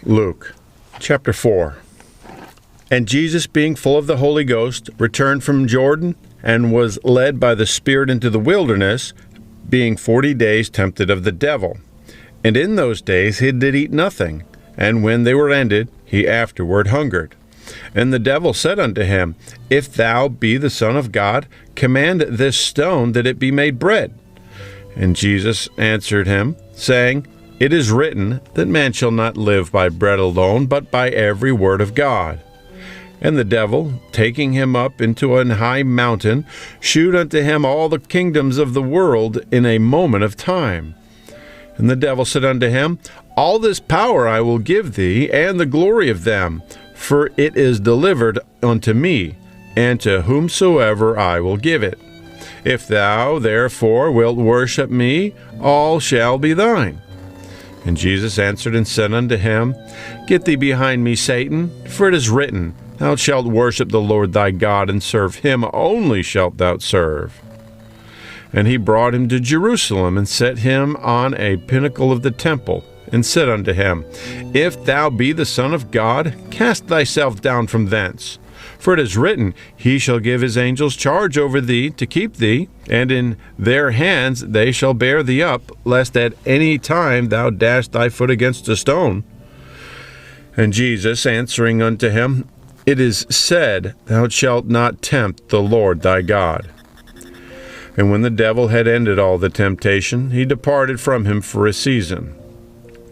Luke chapter 4. And Jesus, being full of the Holy Ghost, returned from Jordan, and was led by the Spirit into the wilderness, being 40 days tempted of the devil. And in those days he did eat nothing, and when they were ended, he afterward hungered. And the devil said unto him, If thou be the Son of God, command this stone that it be made bread. And Jesus answered him, saying, It is written, that man shall not live by bread alone, but by every word of God. And the devil, taking him up into an high mountain, shewed unto him all the kingdoms of the world in a moment of time. And the devil said unto him, All this power I will give thee, and the glory of them, for it is delivered unto me, and to whomsoever I will give it. If thou therefore wilt worship me, all shall be thine. And Jesus answered and said unto him, Get thee behind me, Satan, for it is written, Thou shalt worship the Lord thy God, and serve him only shalt thou serve. And he brought him to Jerusalem, and set him on a pinnacle of the temple, and said unto him, If thou be the Son of God, cast thyself down from thence. For it is written, He shall give his angels charge over thee, to keep thee, and in their hands they shall bear thee up, lest at any time thou dash thy foot against a stone. And Jesus answering unto him, It is said, Thou shalt not tempt the Lord thy God. And when the devil had ended all the temptation, he departed from him for a season.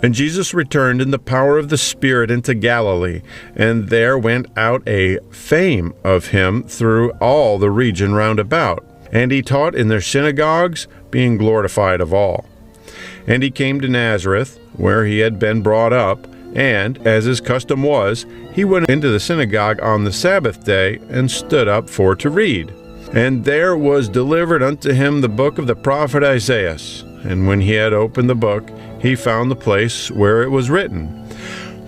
And Jesus returned in the power of the Spirit into Galilee, and there went out a fame of him through all the region round about. And he taught in their synagogues, being glorified of all. And he came to Nazareth, where he had been brought up, and, as his custom was, he went into the synagogue on the Sabbath day, and stood up for to read. And there was delivered unto him the book of the prophet Esaias. And when he had opened the book, he found the place where it was written,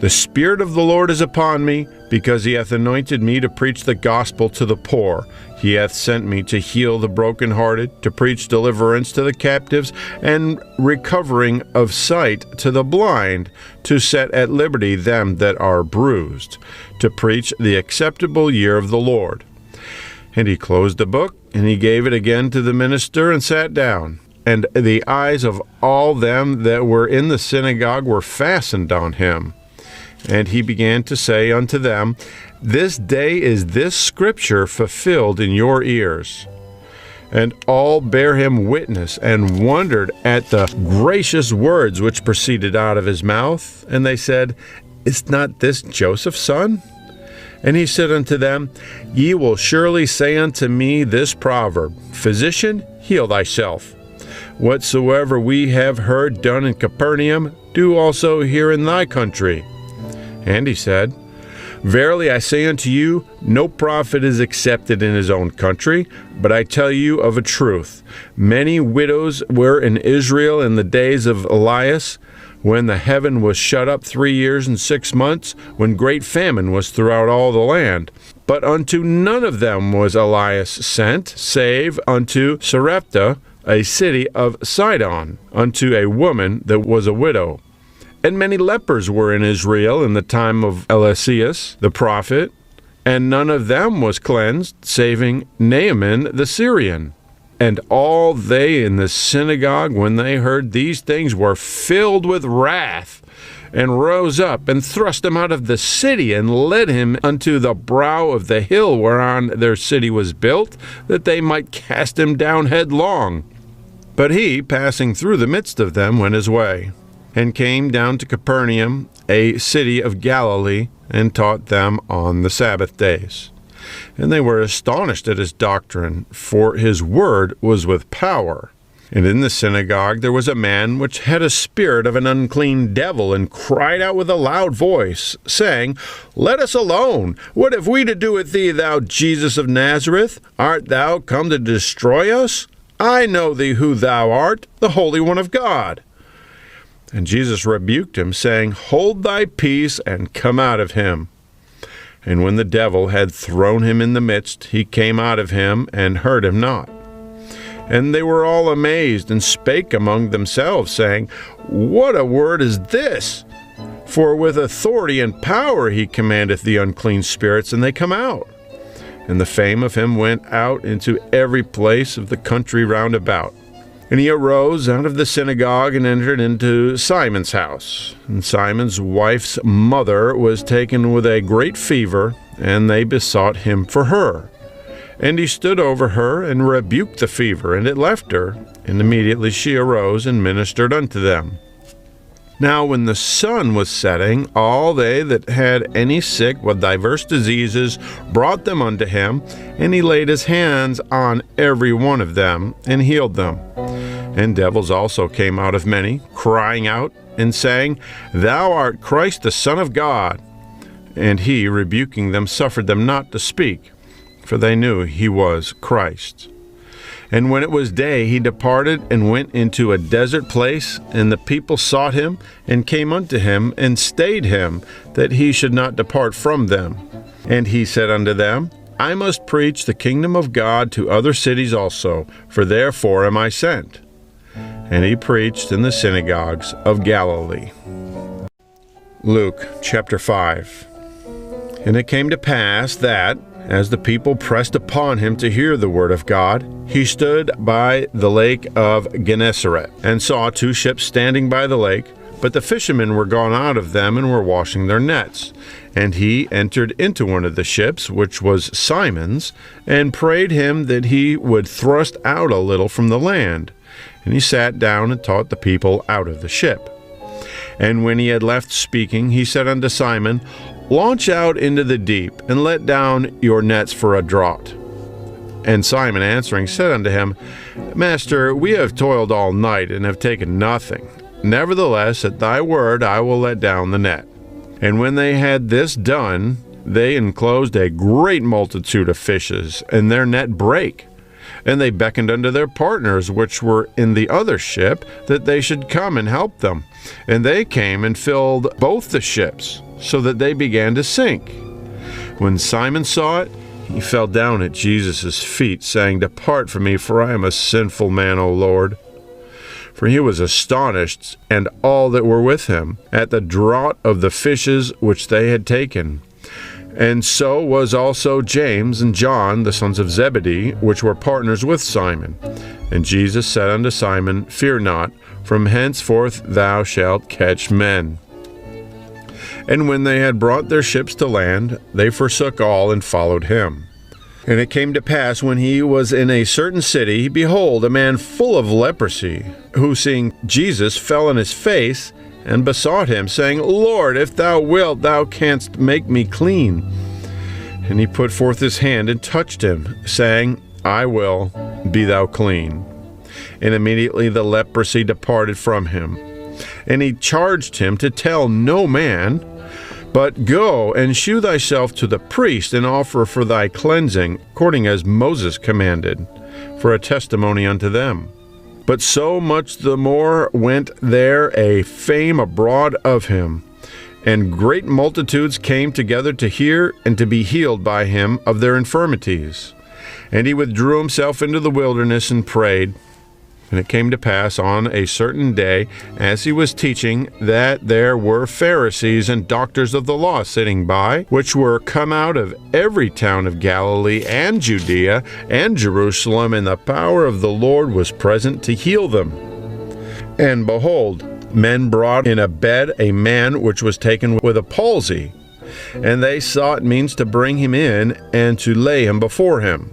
The Spirit of the Lord is upon me, because he hath anointed me to preach the gospel to the poor. He hath sent me to heal the brokenhearted, to preach deliverance to the captives, and recovering of sight to the blind, to set at liberty them that are bruised, to preach the acceptable year of the Lord. And he closed the book, and he gave it again to the minister, and sat down. And the eyes of all them that were in the synagogue were fastened on him. And he began to say unto them, This day is this scripture fulfilled in your ears. And all bare him witness, and wondered at the gracious words which proceeded out of his mouth. And they said, Is not this Joseph's son? And he said unto them, Ye will surely say unto me this proverb, Physician, heal thyself. Whatsoever we have heard done in Capernaum, do also here in thy country. And he said, Verily I say unto you, no prophet is accepted in his own country. But I tell you of a truth, many widows were in Israel in the days of Elias, when the heaven was shut up 3 years and 6 months, when great famine was throughout all the land. But unto none of them was Elias sent, save unto Sarepta, a city of Sidon, unto a woman that was a widow. And many lepers were in Israel in the time of Eliseus the prophet, and none of them was cleansed, saving Naaman the Syrian. And all they in the synagogue, when they heard these things, were filled with wrath, and rose up, and thrust him out of the city, and led him unto the brow of the hill whereon their city was built, that they might cast him down headlong. But he, passing through the midst of them, went his way, and came down to Capernaum, a city of Galilee, and taught them on the Sabbath days. And they were astonished at his doctrine, for his word was with power. And in the synagogue there was a man which had a spirit of an unclean devil, and cried out with a loud voice, saying, Let us alone. What have we to do with thee, thou Jesus of Nazareth? Art thou come to destroy us? I know thee who thou art, the Holy One of God. And Jesus rebuked him, saying, Hold thy peace, and come out of him. And when the devil had thrown him in the midst, he came out of him, and hurt him not. And they were all amazed, and spake among themselves, saying, What a word is this! For with authority and power he commandeth the unclean spirits, and they come out. And the fame of him went out into every place of the country round about. And he arose out of the synagogue and entered into Simon's house. And Simon's wife's mother was taken with a great fever, and they besought him for her. And he stood over her and rebuked the fever, and it left her. And immediately she arose and ministered unto them. Now when the sun was setting, all they that had any sick with divers diseases brought them unto him, and he laid his hands on every one of them, and healed them. And devils also came out of many, crying out, and saying, Thou art Christ the Son of God. And he, rebuking them, suffered them not to speak, for they knew he was Christ. And when it was day, he departed and went into a desert place, and the people sought him, and came unto him, and stayed him, that he should not depart from them. And he said unto them, I must preach the kingdom of God to other cities also, for therefore am I sent. And he preached in the synagogues of Galilee. Luke chapter 5. And it came to pass that, as the people pressed upon him to hear the word of God, he stood by the lake of Gennesaret, and saw two ships standing by the lake, but the fishermen were gone out of them, and were washing their nets. And he entered into one of the ships, which was Simon's, and prayed him that he would thrust out a little from the land. And he sat down and taught the people out of the ship. And when he had left speaking, he said unto Simon, Launch out into the deep, and let down your nets for a draught. And Simon answering said unto him, Master, we have toiled all night, and have taken nothing. Nevertheless, at thy word I will let down the net. And when they had this done, they enclosed a great multitude of fishes, and their net brake. And they beckoned unto their partners, which were in the other ship, that they should come and help them. And they came and filled both the ships, so that they began to sink. When Simon saw it, he fell down at Jesus' feet, saying, Depart from me, for I am a sinful man, O Lord. For he was astonished, and all that were with him, at the draught of the fishes which they had taken. And so was also James and John, the sons of Zebedee, which were partners with Simon. And Jesus said unto Simon, Fear not, from henceforth thou shalt catch men. And when they had brought their ships to land, they forsook all and followed him. And it came to pass, when he was in a certain city, behold, a man full of leprosy, who seeing Jesus fell on his face, and besought him, saying, Lord, if thou wilt, thou canst make me clean. And he put forth his hand and touched him, saying, I will, be thou clean. And immediately the leprosy departed from him. And he charged him to tell no man, but go and shew thyself to the priest, and offer for thy cleansing, according as Moses commanded, for a testimony unto them. But so much the more went there a fame abroad of him, and great multitudes came together to hear and to be healed by him of their infirmities. And he withdrew himself into the wilderness and prayed. And it came to pass on a certain day, as he was teaching, that there were Pharisees and doctors of the law sitting by, which were come out of every town of Galilee and Judea and Jerusalem, and the power of the Lord was present to heal them. And behold, men brought in a bed a man which was taken with a palsy, and they sought means to bring him in, and to lay him before him.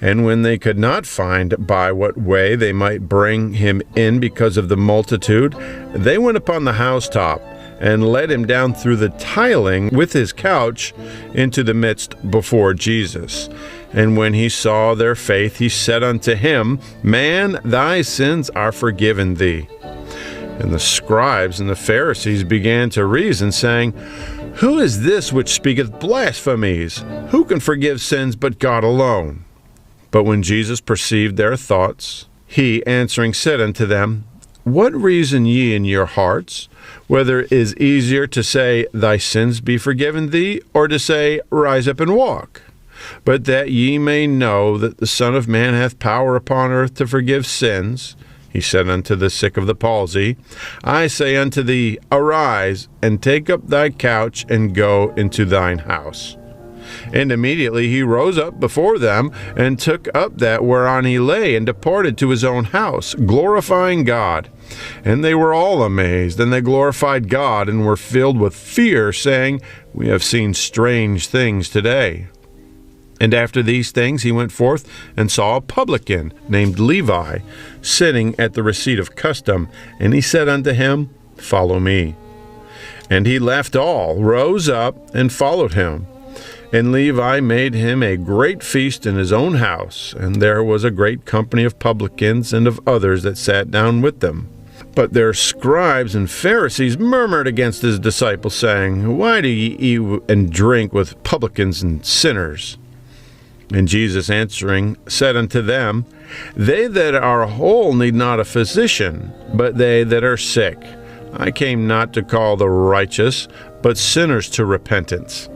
And when they could not find by what way they might bring him in because of the multitude, they went upon the housetop, and led him down through the tiling with his couch into the midst before Jesus. And when he saw their faith, he said unto him, Man, thy sins are forgiven thee. And the scribes and the Pharisees began to reason, saying, Who is this which speaketh blasphemies? Who can forgive sins but God alone? But when Jesus perceived their thoughts, he answering said unto them, What reason ye in your hearts? Whether it is easier to say, Thy sins be forgiven thee, or to say, Rise up and walk? But that ye may know that the Son of Man hath power upon earth to forgive sins. He said unto the sick of the palsy, I say unto thee, arise, and take up thy couch, and go into thine house. And immediately he rose up before them, and took up that whereon he lay, and departed to his own house, glorifying God. And they were all amazed, and they glorified God, and were filled with fear, saying, We have seen strange things today. And after these things he went forth and saw a publican named Levi sitting at the receipt of custom, and he said unto him, Follow me. And he left all, rose up, and followed him. And Levi made him a great feast in his own house, and there was a great company of publicans and of others that sat down with them. But their scribes and Pharisees murmured against his disciples, saying, Why do ye eat and drink with publicans and sinners? And Jesus answering said unto them, They that are whole need not a physician, but they that are sick. I came not to call the righteous, but sinners to repentance.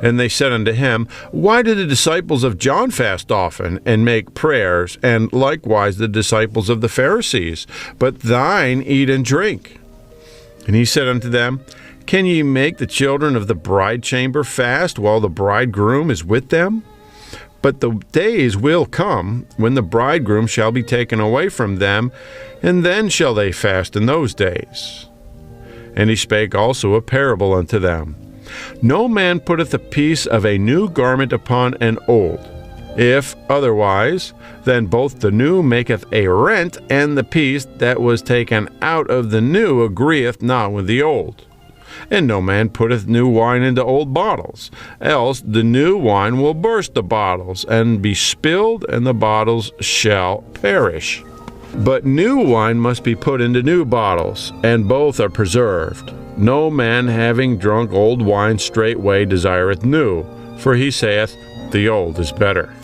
And they said unto him, Why do the disciples of John fast often, and make prayers, and likewise the disciples of the Pharisees? But thine eat and drink. And he said unto them, Can ye make the children of the bride chamber fast, while the bridegroom is with them? But the days will come, when the bridegroom shall be taken away from them, and then shall they fast in those days. And he spake also a parable unto them. No man putteth a piece of a new garment upon an old. If otherwise, then both the new maketh a rent, and the piece that was taken out of the new agreeth not with the old. And no man putteth new wine into old bottles, else the new wine will burst the bottles, and be spilled, and the bottles shall perish. But new wine must be put into new bottles, and both are preserved. No man having drunk old wine straightway desireth new, for he saith, The old is better.